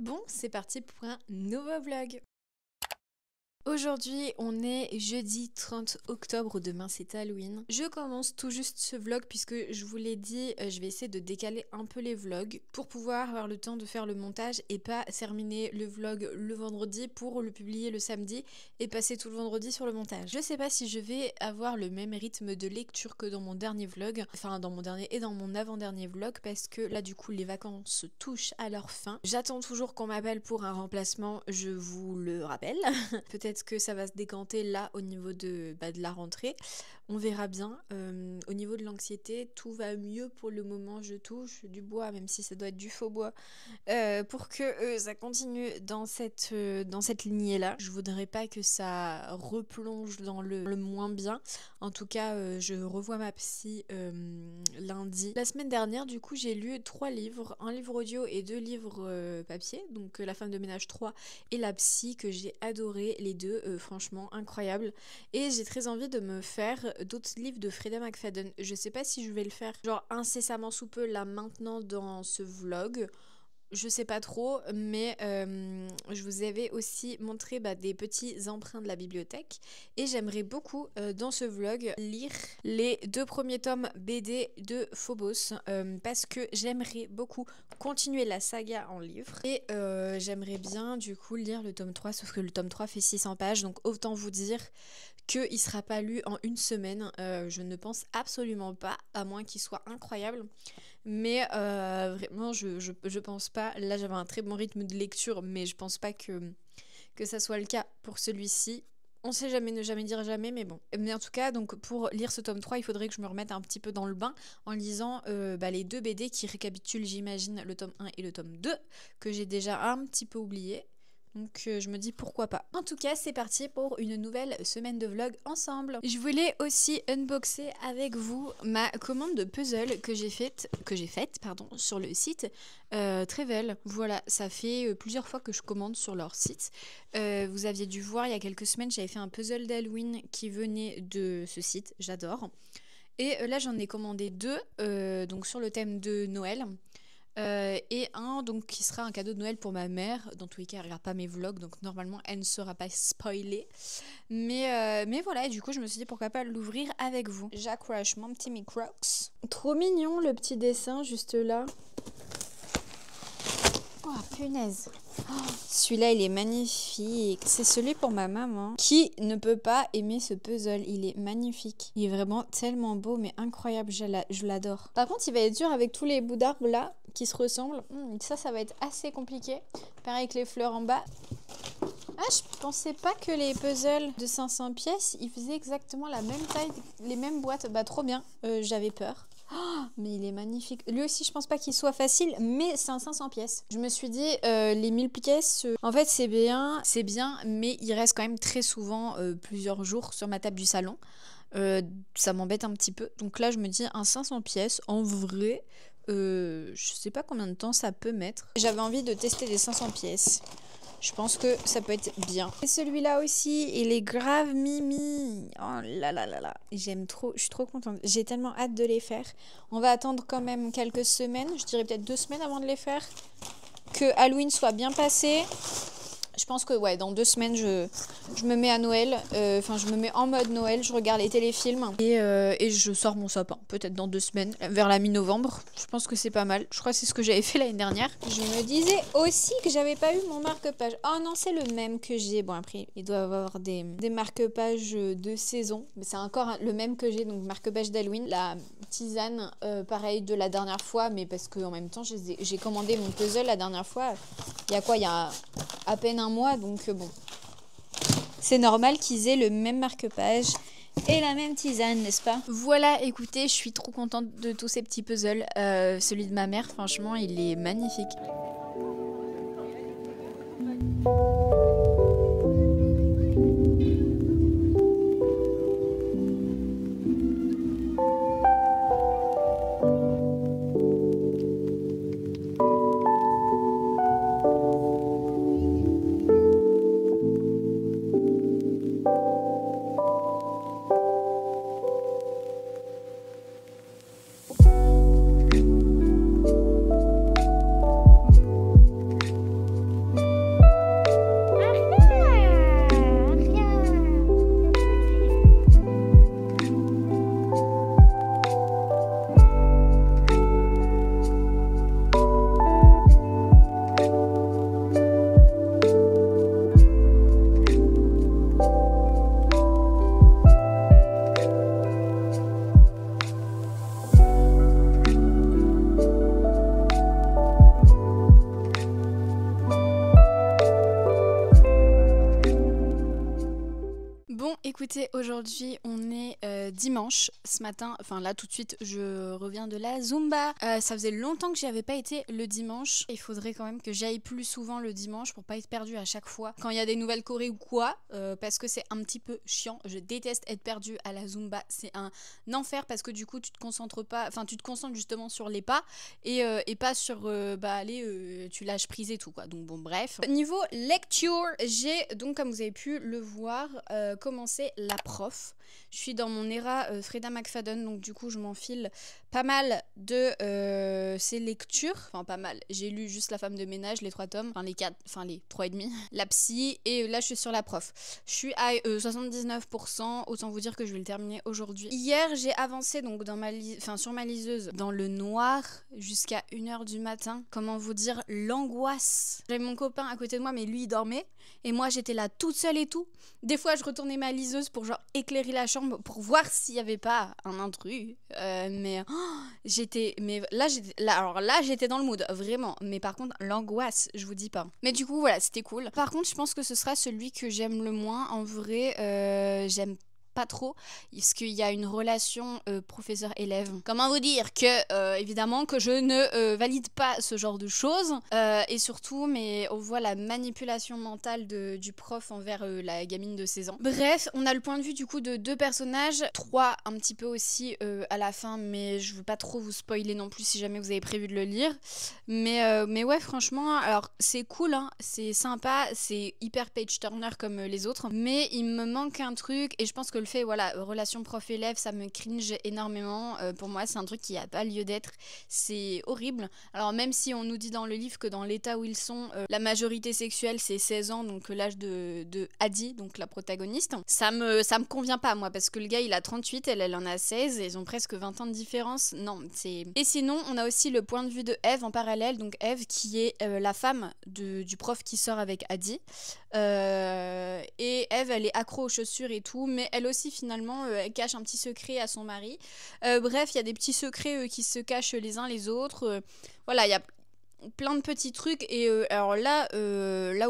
Bon, c'est parti pour un nouveau vlog. Aujourd'hui, on est jeudi 30 octobre, demain c'est Halloween. Je commence tout juste ce vlog puisque je vous l'ai dit, je vais essayer de décaler un peu les vlogs pour pouvoir avoir le temps de faire le montage et pas terminer le vlog le vendredi pour le publier le samedi et passer tout le vendredi sur le montage. Je sais pas si je vais avoir le même rythme de lecture que dans mon dernier vlog, enfin dans mon dernier et dans mon avant-dernier vlog parce que là du coup les vacances touchent à leur fin. J'attends toujours qu'on m'appelle pour un remplacement, je vous le rappelle. Peut-être que ça va se décanter là au niveau de la rentrée. On verra bien. Au niveau de l'anxiété, tout va mieux pour le moment. Je touche du bois, même si ça doit être du faux bois, pour que ça continue dans cette lignée-là. Je voudrais pas que ça replonge dans le moins bien. En tout cas, je revois ma psy lundi. La semaine dernière, du coup, j'ai lu 3 livres. Un livre audio et 2 livres papier. Donc La femme de ménage 3 et La psy que j'ai adoré. Les deux, franchement, incroyable. Et j'ai très envie de me faire d'autres livres de Freida McFadden. Je sais pas si je vais le faire genre incessamment sous peu là maintenant dans ce vlog. Je sais pas trop, mais je vous avais aussi montré des petits emprunts de la bibliothèque et j'aimerais beaucoup dans ce vlog lire les 2 premiers tomes BD de Phobos parce que j'aimerais beaucoup continuer la saga en livre et j'aimerais bien du coup lire le tome 3, sauf que le tome 3 fait 600 pages, donc autant vous dire qu'il sera pas lu en une semaine. Je ne pense absolument pas, à moins qu'il soit incroyable. Mais vraiment, je pense pas. Là, j'avais un très bon rythme de lecture, mais je pense pas que ça soit le cas pour celui-ci. On sait jamais, ne jamais dire jamais, mais bon. Mais en tout cas, donc pour lire ce tome 3, il faudrait que je me remette un petit peu dans le bain en lisant les 2 BD qui récapitulent, j'imagine, le tome 1 et le tome 2, que j'ai déjà un petit peu oublié. Donc je me dis pourquoi pas. En tout cas, c'est parti pour une nouvelle semaine de vlog ensemble. Je voulais aussi unboxer avec vous ma commande de puzzle que j'ai faite sur le site Trevel. Voilà, ça fait plusieurs fois que je commande sur leur site. Vous aviez dû voir il y a quelques semaines, j'avais fait un puzzle d'Halloween qui venait de ce site, j'adore. Et là j'en ai commandé 2 donc sur le thème de Noël. Et un donc qui sera un cadeau de Noël pour ma mère. Dans tous les cas, elle regarde pas mes vlogs, donc normalement elle ne sera pas spoilée. Mais voilà, et du coup je me suis dit pourquoi pas l'ouvrir avec vous. Jack Rush, mon petit Crocs. Trop mignon le petit dessin juste là. Oh punaise. Oh, celui-là il est magnifique. C'est celui pour ma maman. Qui ne peut pas aimer ce puzzle? Il est magnifique. Il est vraiment tellement beau mais incroyable. Je l'adore. Par contre il va être dur avec tous les bouts d'arbres là qui se ressemblent. Ça va être assez compliqué. Pareil avec les fleurs en bas. Ah, je pensais pas que les puzzles de 500 pièces, ils faisaient exactement la même taille, les mêmes boîtes. Bah trop bien, j'avais peur. Oh, mais il est magnifique. Lui aussi, je pense pas qu'il soit facile, mais c'est un 500 pièces. Je me suis dit, les 1000 pièces, en fait c'est bien, mais il reste quand même très souvent plusieurs jours sur ma table du salon. Ça m'embête un petit peu. Donc là, je me dis, un 500 pièces, en vrai, je sais pas combien de temps ça peut mettre. J'avais envie de tester les 500 pièces. Je pense que ça peut être bien. Et celui-là aussi, il est grave mimi. Oh là là là là. J'aime trop, je suis trop contente. J'ai tellement hâte de les faire. On va attendre quand même quelques semaines, je dirais peut-être 2 semaines avant de les faire. Que Halloween soit bien passé. Je pense que ouais, dans 2 semaines, je me mets à Noël. Enfin, je me mets en mode Noël. Je regarde les téléfilms. Et je sors mon sapin. Peut-être dans 2 semaines. Vers la mi-novembre. Je pense que c'est pas mal. Je crois que c'est ce que j'avais fait l'année dernière. Je me disais aussi que j'avais pas eu mon marque-page. Oh non, c'est le même que j'ai. Bon, après, il doit y avoir des marque-pages de saison. Mais c'est encore le même que j'ai. Donc, marque-page d'Halloween. La tisane, pareil de la dernière fois. Mais parce qu'en même temps, j'ai commandé mon puzzle la dernière fois. Il y a quoi? Il y a à peine un mois, donc bon. C'est normal qu'ils aient le même marque-page et la même tisane, n'est-ce pas? Voilà, écoutez, je suis trop contente de tous ces petits puzzles. Celui de ma mère, franchement, il est magnifique. Écoutez, aujourd'hui on est dimanche, ce matin, enfin là tout de suite je reviens de la Zumba. Ça faisait longtemps que j'y avais pas été le dimanche. Il faudrait quand même que j'aille plus souvent le dimanche pour pas être perdue à chaque fois quand il y a des nouvelles chorés ou quoi, parce que c'est un petit peu chiant. Je déteste être perdue à la Zumba, c'est un enfer parce que du coup tu te concentres pas, enfin tu te concentres justement sur les pas et pas sur tu lâches prise et tout quoi. Donc bon bref. Niveau lecture, j'ai donc comme vous avez pu le voir commencé La Prof. Je suis dans mon era Freda McFadden, donc du coup je m'enfile pas mal de ses lectures, enfin pas mal, j'ai lu juste La Femme de ménage, les 3 tomes, enfin les 4, enfin les 3 et demi, La Psy, et là je suis sur La Prof. Je suis à 79%, autant vous dire que je vais le terminer aujourd'hui. Hier j'ai avancé donc dans sur ma liseuse dans le noir jusqu'à 1h du matin. Comment vous dire l'angoisse. J'avais mon copain à côté de moi mais lui il dormait et moi j'étais là toute seule et tout. Des fois je retournais ma liseuse pour genre éclairer la chambre pour voir s'il y avait pas un intrus, j'étais dans le mood vraiment, mais par contre l'angoisse je vous dis pas. Mais du coup voilà, c'était cool. Par contre je pense que ce sera celui que j'aime le moins en vrai. J'aime pas trop parce qu'il y a une relation professeur-élève. Comment vous dire que évidemment que je ne valide pas ce genre de choses et surtout mais on voit la manipulation mentale du prof envers la gamine de 16 ans. Bref, on a le point de vue du coup de 2 personnages, 3 un petit peu aussi à la fin, mais je veux pas trop vous spoiler non plus si jamais vous avez prévu de le lire. Mais ouais franchement, alors c'est cool hein, c'est sympa, c'est hyper page turner comme les autres, mais il me manque un truc et je pense que le fait, voilà, relation prof-élève, ça me cringe énormément. Pour moi, c'est un truc qui n'a pas lieu d'être. C'est horrible. Alors, même si on nous dit dans le livre que dans l'état où ils sont, la majorité sexuelle, c'est 16 ans, donc l'âge de Addie, donc la protagoniste, ça me convient pas, moi, parce que le gars, il a 38, elle en a 16, et ils ont presque 20 ans de différence. Non, c'est... Et sinon, on a aussi le point de vue de Eve en parallèle, donc Eve qui est la femme du prof qui sort avec Addie. Et Eve, elle est accro aux chaussures et tout, mais elle aussi finalement elle cache un petit secret à son mari. Bref, il y a des petits secrets qui se cachent les uns les autres. Voilà, il y a plein de petits trucs et alors là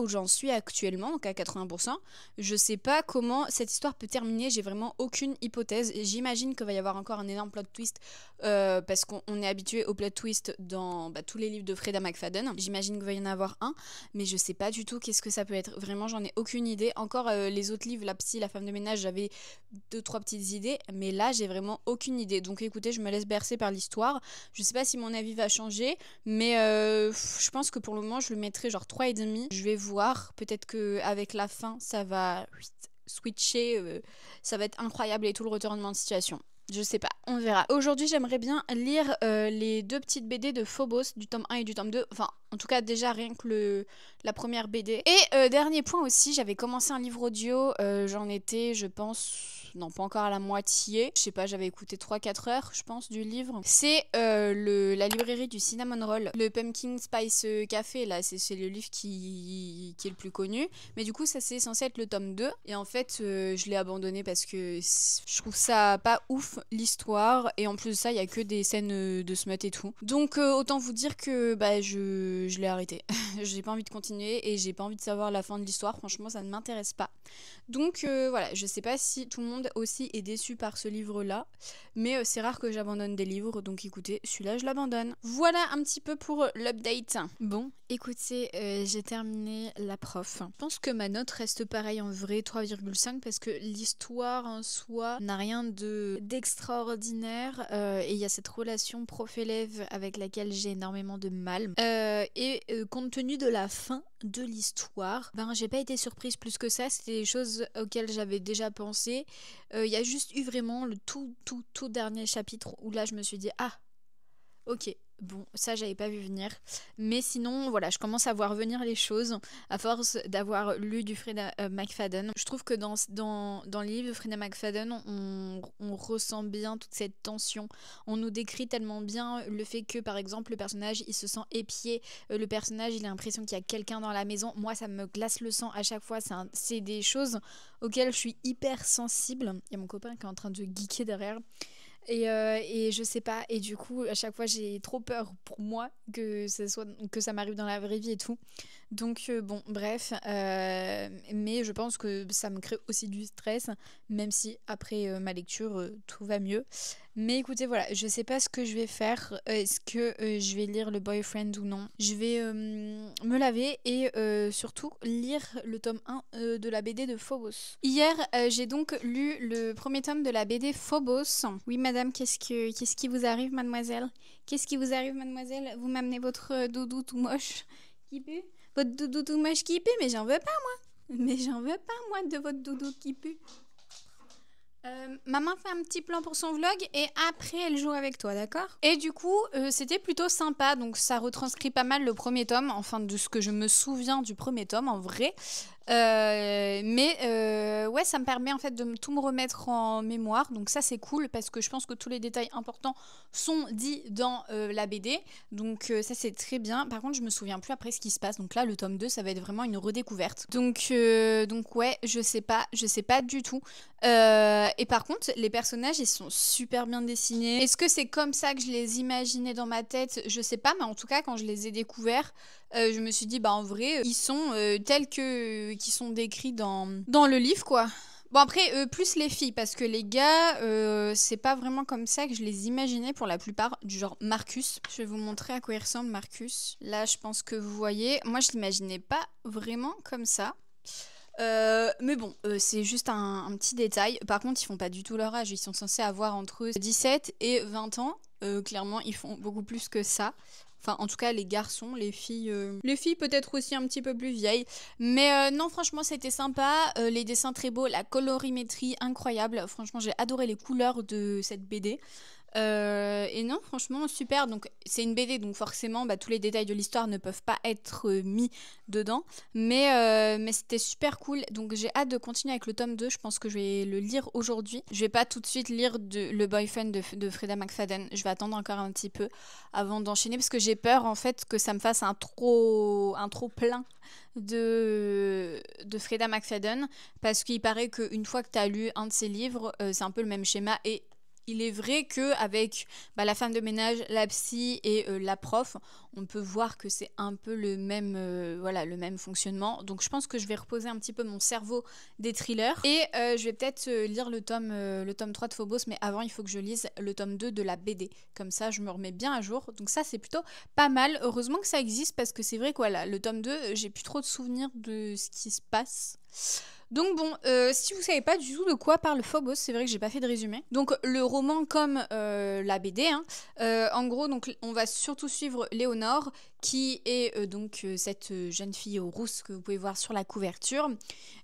où j'en suis actuellement, donc à 80%, je sais pas comment cette histoire peut terminer, j'ai vraiment aucune hypothèse. J'imagine qu'il va y avoir encore un énorme plot twist parce qu'on est habitué au plot twist dans tous les livres de Freda McFadden. J'imagine qu'il va y en avoir un, mais je sais pas du tout qu'est-ce que ça peut être. Vraiment, j'en ai aucune idée. Encore les autres livres, La Psy, La Femme de ménage, j'avais 2-3 petites idées, mais là j'ai vraiment aucune idée. Donc écoutez, je me laisse bercer par l'histoire. Je sais pas si mon avis va changer, mais je pense que pour le moment je le mettrai genre 3,5. Je vais voir, peut-être qu'avec la fin ça va switcher, ça va être incroyable et tout le retournement de situation. Je sais pas, on verra. Aujourd'hui j'aimerais bien lire les 2 petites BD de Phobos, du tome 1 et du tome 2. Enfin en tout cas déjà rien que la première BD. Et dernier point aussi, j'avais commencé un livre audio, j'en étais je pense... Non, pas encore à la moitié. Je sais pas, j'avais écouté 3-4 heures, je pense, du livre. C'est la librairie du Cinnamon Roll. Le Pumpkin Spice Café, là, c'est le livre qui est le plus connu. Mais du coup, ça, c'est censé être le tome 2. Et en fait, je l'ai abandonné parce que je trouve ça pas ouf, l'histoire. Et en plus de ça, il y a que des scènes de smut et tout. Donc, autant vous dire que je l'ai arrêté. J'ai pas envie de continuer et j'ai pas envie de savoir la fin de l'histoire. Franchement, ça ne m'intéresse pas. Donc, voilà, je sais pas si tout le monde aussi est déçu par ce livre-là, mais c'est rare que j'abandonne des livres, donc écoutez, celui-là je l'abandonne. Voilà un petit peu pour l'update. Bon, écoutez, j'ai terminé La Prof. Je pense que ma note reste pareille en vrai, 3,5, parce que l'histoire en soi n'a rien d'extraordinaire, et il y a cette relation prof-élève avec laquelle j'ai énormément de mal. Et compte tenu de la fin de l'histoire, j'ai pas été surprise plus que ça, c'était des choses auxquelles j'avais déjà pensé. Il y a juste eu vraiment le tout dernier chapitre où là je me suis dit ah ok, bon ça j'avais pas vu venir, mais sinon voilà, je commence à voir venir les choses à force d'avoir lu du Freda McFadden. Je trouve que dans le livre de Freda McFadden on ressent bien toute cette tension, on nous décrit tellement bien le fait que par exemple le personnage il se sent épié, le personnage il a l'impression qu'il y a quelqu'un dans la maison. Moi ça me glace le sang à chaque fois, c'est des choses auxquelles je suis hyper sensible. Il y a mon copain qui est en train de geeker derrière. Et je sais pas, et du coup à chaque fois j'ai trop peur pour moi que ça m'arrive dans la vraie vie et tout, Donc bon, bref, mais je pense que ça me crée aussi du stress, même si après ma lecture, tout va mieux. Mais écoutez, voilà, je sais pas ce que je vais faire. Est-ce que je vais lire le Boyfriend ou non? Je vais me laver et surtout lire le tome 1 de la BD de Phobos. Hier, j'ai donc lu le premier tome de la BD Phobos. Oui, madame, qu'est-ce qui vous arrive, mademoiselle? Qu'est-ce qui vous arrive, mademoiselle? Vous m'amenez votre doudou tout moche qui pue? Votre doudou tout moche qui pue? Mais j'en veux pas, moi. Mais j'en veux pas, moi, de votre doudou qui pue. Maman fait un petit plan pour son vlog et après elle joue avec toi, d'accord? Et du coup, c'était plutôt sympa, donc ça retranscrit pas mal le premier tome, enfin de ce que je me souviens du premier tome en vrai. Mais ouais, ça me permet en fait de tout me remettre en mémoire, donc ça c'est cool parce que je pense que tous les détails importants sont dits dans la BD, donc ça c'est très bien. Par contre, je me souviens plus après ce qui se passe, donc là le tome 2 ça va être vraiment une redécouverte. Donc ouais, je sais pas du tout. Et par contre, les personnages ils sont super bien dessinés. Est-ce que c'est comme ça que je les imaginais dans ma tête? Je sais pas, mais en tout cas quand je les ai découverts, je me suis dit bah en vrai ils sont tels que qui sont décrits dans le livre quoi. Bon après plus les filles parce que les gars c'est pas vraiment comme ça que je les imaginais pour la plupart, du genre Marcus. Je vais vous montrer à quoi il ressemble Marcus. Là je pense que vous voyez, moi je l'imaginais pas vraiment comme ça. Mais bon, c'est juste un petit détail. Par contre, ils font pas du tout leur âge. Ils sont censés avoir entre 17 et 20 ans. Clairement, ils font beaucoup plus que ça. Enfin, en tout cas, les garçons, les filles peut-être aussi un petit peu plus vieilles. Mais non, franchement, c'était sympa. Les dessins très beaux, la colorimétrie incroyable. Franchement, j'ai adoré les couleurs de cette BD. Et non, franchement, super. Donc, c'est une BD, donc forcément, bah, tous les détails de l'histoire ne peuvent pas être mis dedans. Mais c'était super cool. Donc, j'ai hâte de continuer avec le tome 2. Je pense que je vais le lire aujourd'hui. Je vais pas tout de suite lire le Boyfriend de Freda McFadden. Je vais attendre encore un petit peu avant d'enchaîner parce que j'ai peur en fait que ça me fasse un trop plein de Freda McFadden parce qu'il paraît qu'une fois que tu as lu un de ses livres, c'est un peu le même schéma et il est vrai qu'avec la femme de ménage, la psy et la prof, on peut voir que c'est un peu le même fonctionnement. Donc je pense que je vais reposer un petit peu mon cerveau des thrillers. Et je vais peut-être lire le tome 3 de Phobos, mais avant il faut que je lise le tome 2 de la BD. Comme ça je me remets bien à jour. Donc ça c'est plutôt pas mal. Heureusement que ça existe parce que c'est vrai que voilà, le tome 2, j'ai plus trop de souvenirs de ce qui se passe. Donc bon, si vous savez pas du tout de quoi parle Phobos, c'est vrai que j'ai pas fait de résumé. Donc le roman comme la BD, hein, en gros donc on va surtout suivre Léonore qui est donc cette jeune fille rousse que vous pouvez voir sur la couverture.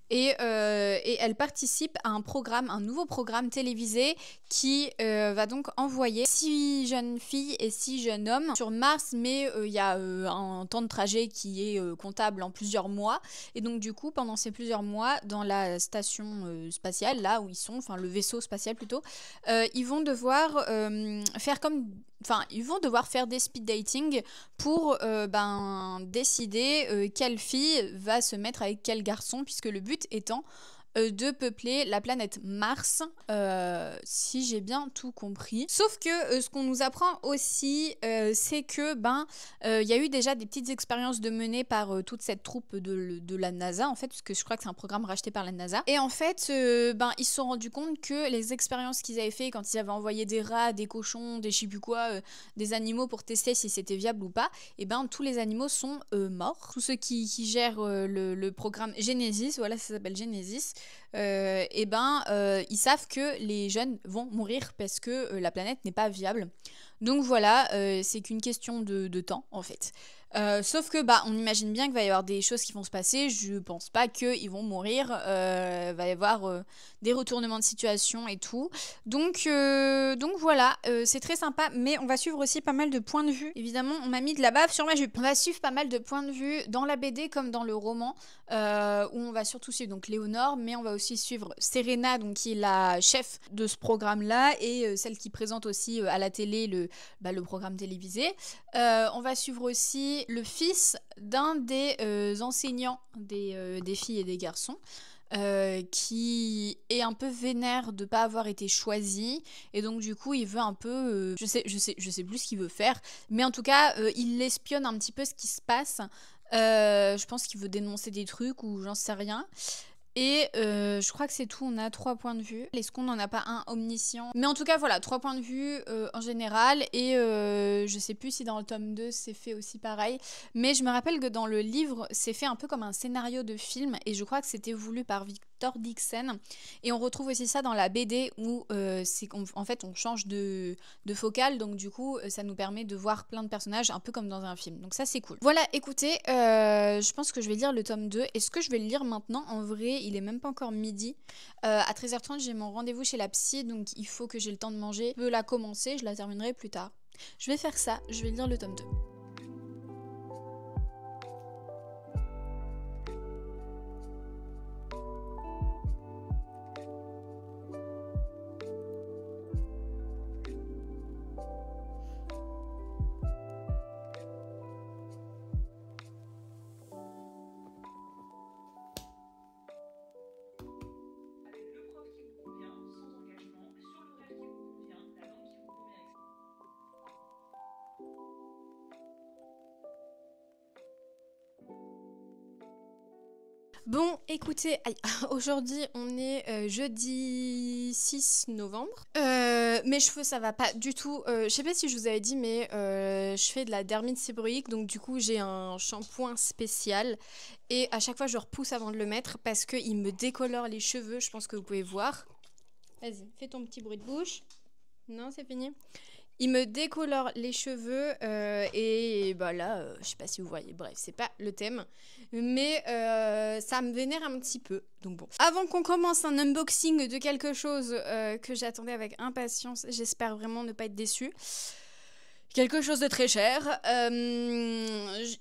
Et elle participe à un nouveau programme télévisé qui va donc envoyer 6 jeunes filles et 6 jeunes hommes sur Mars, mais il y a un temps de trajet qui est comptable en plusieurs mois. Et donc du coup, pendant ces plusieurs mois, dans la station spatiale, là où ils sont, enfin le vaisseau spatial plutôt, ils vont devoir faire des speed dating pour décider quelle fille va se mettre avec quel garçon, puisque le but étant de peupler la planète Mars, si j'ai bien tout compris. Sauf que ce qu'on nous apprend aussi, c'est que y a eu déjà des petites expériences de menées par toute cette troupe de la NASA, en fait, parce que je crois que c'est un programme racheté par la NASA. Et en fait, ils se sont rendus compte que les expériences qu'ils avaient fait quand ils avaient envoyé des rats, des cochons, des je sais plus quoi, des animaux pour tester si c'était viable ou pas, et tous les animaux sont morts. Tous ceux qui gèrent le programme Genesis, voilà, ça s'appelle Genesis, ils savent que les jeunes vont mourir parce que la planète n'est pas viable. Donc voilà, c'est qu'une question de temps en fait. Sauf que on imagine bien qu'il va y avoir des choses qui vont se passer. Je pense pas qu'ils vont mourir. Va y avoir des retournements de situation et tout. Donc voilà, c'est très sympa. Mais on va suivre aussi pas mal de points de vue. Évidemment, on m'a mis de la bave sur ma jupe. On va suivre pas mal de points de vue dans la BD comme dans le roman, où on va surtout suivre donc Léonore, mais on va aussi suivre Serena, donc qui est la chef de ce programme-là et celle qui présente aussi à la télé le programme télévisé. On va suivre aussi le fils d'un des enseignants des filles et des garçons, qui est un peu vénère de pas avoir été choisi et donc du coup il veut un peu je sais plus ce qu'il veut faire, mais en tout cas il espionne un petit peu ce qui se passe Je pense qu'il veut dénoncer des trucs ou j'en sais rien. Et je crois que c'est tout, on a 3 points de vue. Est-ce qu'on n'en a pas un omniscient? Mais en tout cas, voilà, 3 points de vue en général. Et je sais plus si dans le tome 2, c'est fait aussi pareil. Mais je me rappelle que dans le livre, c'est fait un peu comme un scénario de film. Et je crois que c'était voulu par Victor Dixon. Et on retrouve aussi ça dans la BD où en fait, on change de focale. Donc du coup, ça nous permet de voir plein de personnages, un peu comme dans un film. Donc ça, c'est cool. Voilà, écoutez, je pense que je vais lire le tome 2. Est-ce que je vais le lire maintenant? En vrai, il est même pas encore midi. À 13h30, j'ai mon rendez-vous chez la psy, donc il faut que j'ai le temps de manger. Je peux la commencer, je la terminerai plus tard. Je vais faire ça, je vais lire le tome 2. Bon, écoutez, aujourd'hui on est jeudi 6 novembre. Mes cheveux ça va pas du tout. Je sais pas si je vous avais dit, mais je fais de la dermite séborrhéique, donc du coup j'ai un shampoing spécial. Et à chaque fois je repousse avant de le mettre parce qu'il me décolore les cheveux, je pense que vous pouvez voir. Vas-y, fais ton petit bruit de bouche. Non, c'est fini. Il me décolore les cheveux et bah là, je sais pas si vous voyez, bref, c'est pas le thème. Mais ça me vénère un petit peu, donc bon. Avant qu'on commence un unboxing de quelque chose que j'attendais avec impatience, j'espère vraiment ne pas être déçue. Quelque chose de très cher.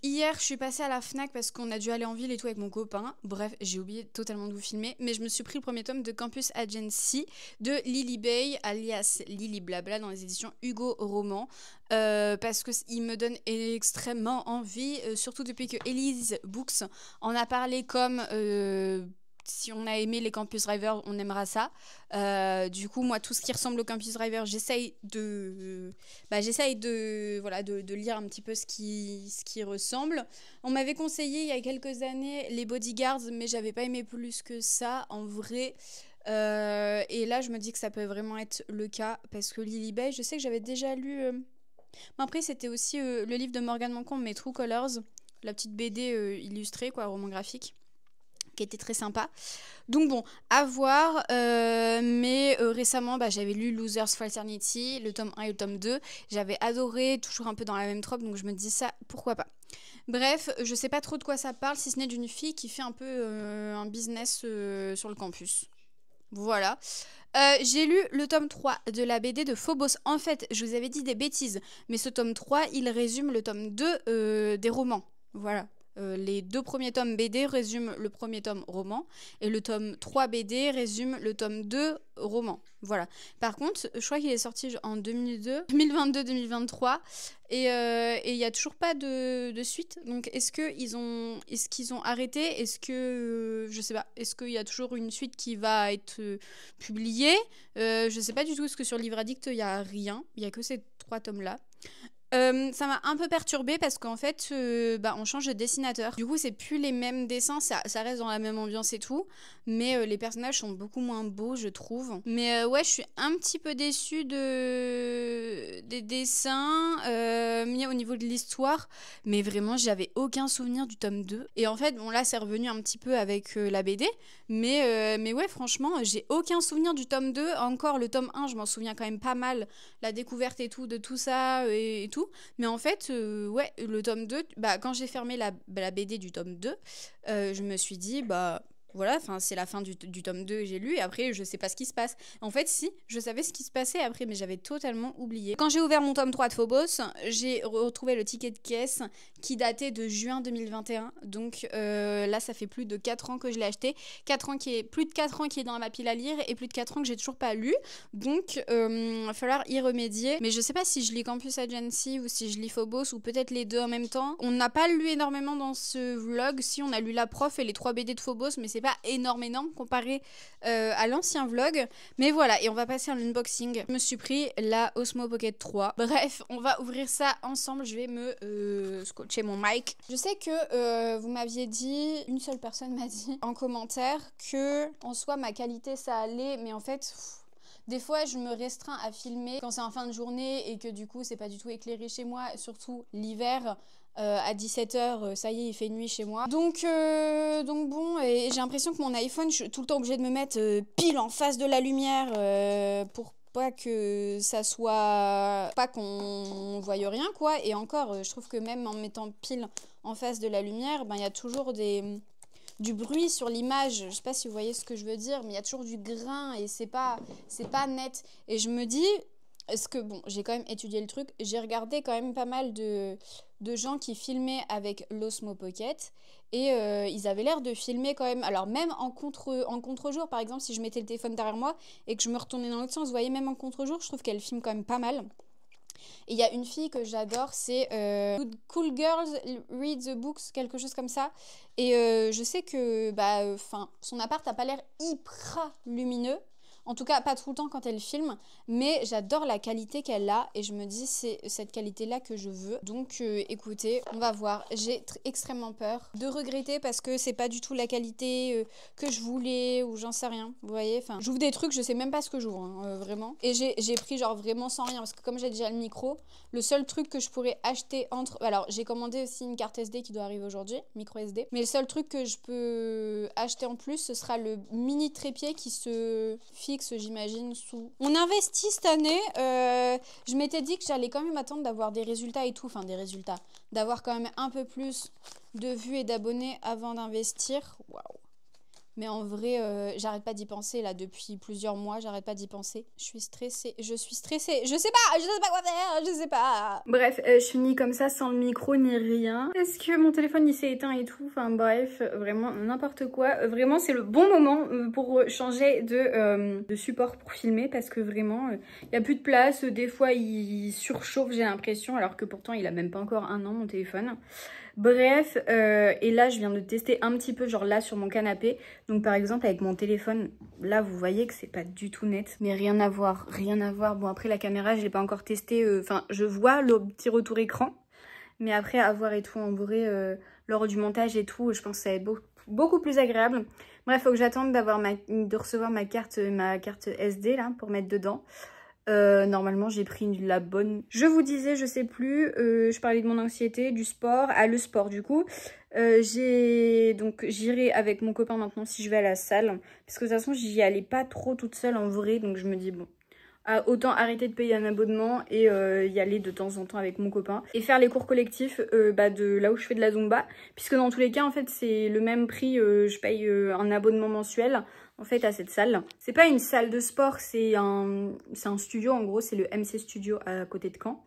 Hier, je suis passée à la Fnac parce qu'on a dû aller en ville et tout avec mon copain. Bref, j'ai oublié totalement de vous filmer. Mais je me suis pris le premier tome de Campus Agency de Lily Bay, alias Lily Blabla, dans les éditions Hugo Roman. Parce qu'il me donne extrêmement envie, surtout depuis que Elise Books en a parlé comme... si on a aimé les Campus Driver, on aimera ça. Du coup, moi, tout ce qui ressemble au Campus Driver, j'essaye de lire un petit peu ce qui ressemble. On m'avait conseillé il y a quelques années les Bodyguards, mais j'avais pas aimé plus que ça, en vrai. Et là, je me dis que ça peut vraiment être le cas, parce que Lily Bay, je sais que j'avais déjà lu... Après, c'était aussi le livre de Morgan Moncombe, mais True Colors, la petite BD illustrée, quoi, roman graphique, qui était très sympa. Donc bon, à voir. Mais récemment, j'avais lu Losers Fraternity, le tome 1 et le tome 2. J'avais adoré, toujours un peu dans la même trope, donc je me dis ça, pourquoi pas. Bref, je sais pas trop de quoi ça parle, si ce n'est d'une fille qui fait un peu un business sur le campus. Voilà. J'ai lu le tome 3 de la BD de Phobos. En fait, je vous avais dit des bêtises, mais ce tome 3, il résume le tome 2 des romans. Voilà. Les 2 premiers tomes BD résument le premier tome roman et le tome 3 BD résume le tome 2 roman. Voilà. Par contre, je crois qu'il est sorti en 2022-2023 et il n'y a toujours pas de suite. Donc est-ce qu'ils ont arrêté? Est-ce que je sais pas, est-ce qu'il y a toujours une suite qui va être publiée? Je sais pas du tout, parce que sur Livre Addict, il n'y a rien. Il n'y a que ces 3 tomes-là. Ça m'a un peu perturbée parce qu'en fait, on change de dessinateur. Du coup, c'est plus les mêmes dessins, ça reste dans la même ambiance et tout, mais les personnages sont beaucoup moins beaux, je trouve. Mais ouais, je suis un petit peu déçue des dessins, mis au niveau de l'histoire, mais vraiment, j'avais aucun souvenir du tome 2. Et en fait, bon, là, c'est revenu un petit peu avec la BD, mais ouais, franchement, j'ai aucun souvenir du tome 2. Encore, le tome 1, je m'en souviens quand même pas mal, la découverte et tout, de tout ça et tout. Mais en fait, ouais, le tome 2, quand j'ai fermé la BD du tome 2, je me suis dit, voilà, c'est la fin du tome 2 que j'ai lu, et après, je sais pas ce qui se passe. En fait, si, je savais ce qui se passait après, mais j'avais totalement oublié. Quand j'ai ouvert mon tome 3 de Phobos, j'ai retrouvé le ticket de caisse qui datait de juin 2021. Donc là, ça fait plus de 4 ans que je l'ai acheté. Plus de 4 ans qui est dans ma pile à lire, et plus de 4 ans que j'ai toujours pas lu. Donc, il va falloir y remédier. Mais je sais pas si je lis Campus Agency ou si je lis Phobos, ou peut-être les deux en même temps. On n'a pas lu énormément dans ce vlog. Si, on a lu La Prof et les 3 BD de Phobos, mais c'est pas énormément comparé à l'ancien vlog. Mais voilà, et on va passer à l'unboxing. Je me suis pris la Osmo Pocket 3. Bref, on va ouvrir ça ensemble. Je vais me scotcher mon mic. Je sais que vous m'aviez dit, une seule personne m'a dit en commentaire que en soi ma qualité ça allait, mais en fait... Des fois, je me restreins à filmer quand c'est en fin de journée et que du coup, c'est pas du tout éclairé chez moi, surtout l'hiver. À 17h, ça y est, il fait nuit chez moi. Donc bon, et j'ai l'impression que mon iPhone, je suis tout le temps obligée de me mettre pile en face de la lumière pour pas que ça soit... pas qu'on voie rien, quoi. Et encore, je trouve que même en mettant pile en face de la lumière, ben, il y a toujours du bruit sur l'image, je sais pas si vous voyez ce que je veux dire, mais il y a toujours du grain et c'est pas net. Et je me dis, est-ce que, bon, j'ai quand même étudié le truc, j'ai regardé quand même pas mal de gens qui filmaient avec l'Osmo Pocket et ils avaient l'air de filmer quand même, alors même en contre-jour, par exemple, si je mettais le téléphone derrière moi et que je me retournais dans l'autre sens, vous voyez, même en contre-jour, je trouve qu'elle filme quand même pas mal. Et il y a une fille que j'adore, c'est Cool Girls Read the Books, quelque chose comme ça. Et je sais que son appart n'a pas l'air hyper lumineux. En tout cas, pas tout le temps quand elle filme, mais j'adore la qualité qu'elle a et je me dis c'est cette qualité-là que je veux. Donc écoutez, on va voir. J'ai extrêmement peur de regretter parce que c'est pas du tout la qualité que je voulais ou j'en sais rien. Vous voyez, enfin, j'ouvre des trucs, je sais même pas ce que j'ouvre, hein, vraiment. Et j'ai pris genre vraiment sans rien parce que comme j'ai déjà le micro, le seul truc que je pourrais acheter entre... Alors, j'ai commandé aussi une carte SD qui doit arriver aujourd'hui, micro SD. Mais le seul truc que je peux acheter en plus, ce sera le mini trépied qui se fixe, j'imagine, sous... On investit cette année. Je m'étais dit que j'allais quand même attendre d'avoir des résultats et tout. Enfin, des résultats. D'avoir quand même un peu plus de vues et d'abonnés avant d'investir. Waouh. Mais en vrai, j'arrête pas d'y penser là depuis plusieurs mois, j'arrête pas d'y penser. Je suis stressée, je sais pas quoi faire, je sais pas. Bref, je finis comme ça sans le micro ni rien. Est-ce que mon téléphone il s'est éteint et tout? Enfin bref, vraiment n'importe quoi. Vraiment c'est le bon moment pour changer de support pour filmer parce que vraiment il y a plus de place. Des fois il surchauffe j'ai l'impression alors que pourtant il a même pas encore 1 an mon téléphone. Bref, et là je viens de tester un petit peu genre là sur mon canapé. Donc par exemple avec mon téléphone, là vous voyez que c'est pas du tout net. Mais rien à voir, rien à voir. Bon après la caméra je l'ai pas encore testé. Enfin je vois le petit retour écran. Mais après à voir et tout en vrai lors du montage et tout, je pense que ça va être beaucoup plus agréable. Bref, faut que j'attende de recevoir ma carte SD là pour mettre dedans. Normalement j'ai pris la bonne. Je vous disais, je sais plus, je parlais de mon anxiété, du sport, le sport du coup. J'irai avec mon copain maintenant si je vais à la salle. Parce que de toute façon j'y allais pas trop toute seule en vrai. Donc je me dis bon, autant arrêter de payer un abonnement et y aller de temps en temps avec mon copain. Et faire les cours collectifs de là où je fais de la Zumba. Puisque dans tous les cas en fait c'est le même prix, je paye un abonnement mensuel. En fait à cette salle. C'est pas une salle de sport, c'est un studio en gros, c'est le MC Studio à côté de Caen.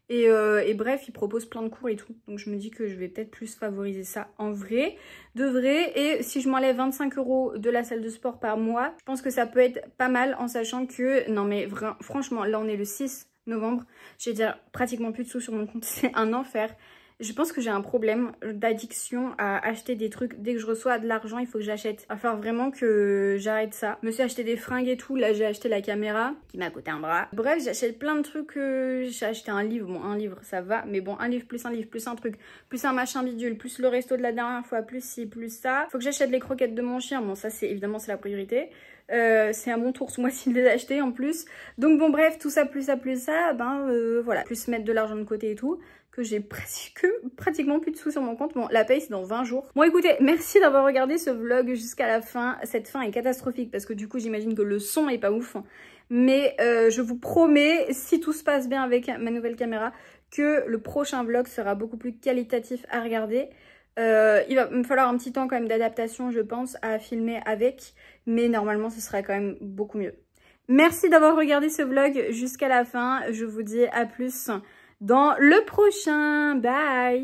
Et bref, ils proposent plein de cours et tout. Donc je me dis que je vais peut-être plus favoriser ça en vrai, de vrai. Et si je m'enlève 25 € de la salle de sport par mois, je pense que ça peut être pas mal en sachant que, non mais franchement, là on est le 6 novembre. J'ai déjà pratiquement plus de sous sur mon compte, c'est un enfer. Je pense que j'ai un problème d'addiction à acheter des trucs. Dès que je reçois de l'argent, il faut que j'achète. Il va falloir vraiment que j'arrête ça. Je me suis acheté des fringues et tout. Là, j'ai acheté la caméra qui m'a coûté un bras. Bref, j'achète plein de trucs. J'ai acheté un livre. Bon, un livre, ça va. Mais bon, un livre, plus un truc, plus un machin bidule, plus le resto de la dernière fois, plus ci, plus ça. Faut que j'achète les croquettes de mon chien. Bon, ça, c'est évidemment, c'est la priorité. C'est à mon tour ce mois-ci de les acheter en plus. Donc bon, bref, tout ça, plus ça, voilà. Plus mettre de l'argent de côté et tout. Que j'ai pratiquement plus de sous sur mon compte. Bon, la paye c'est dans 20 jours. Bon écoutez, merci d'avoir regardé ce vlog jusqu'à la fin. Cette fin est catastrophique parce que du coup j'imagine que le son est pas ouf. Mais je vous promets, si tout se passe bien avec ma nouvelle caméra, que le prochain vlog sera beaucoup plus qualitatif à regarder. Il va me falloir un petit temps quand même d'adaptation je pense à filmer avec. Mais normalement ce sera quand même beaucoup mieux. Merci d'avoir regardé ce vlog jusqu'à la fin. Je vous dis à plus dans le prochain. Bye!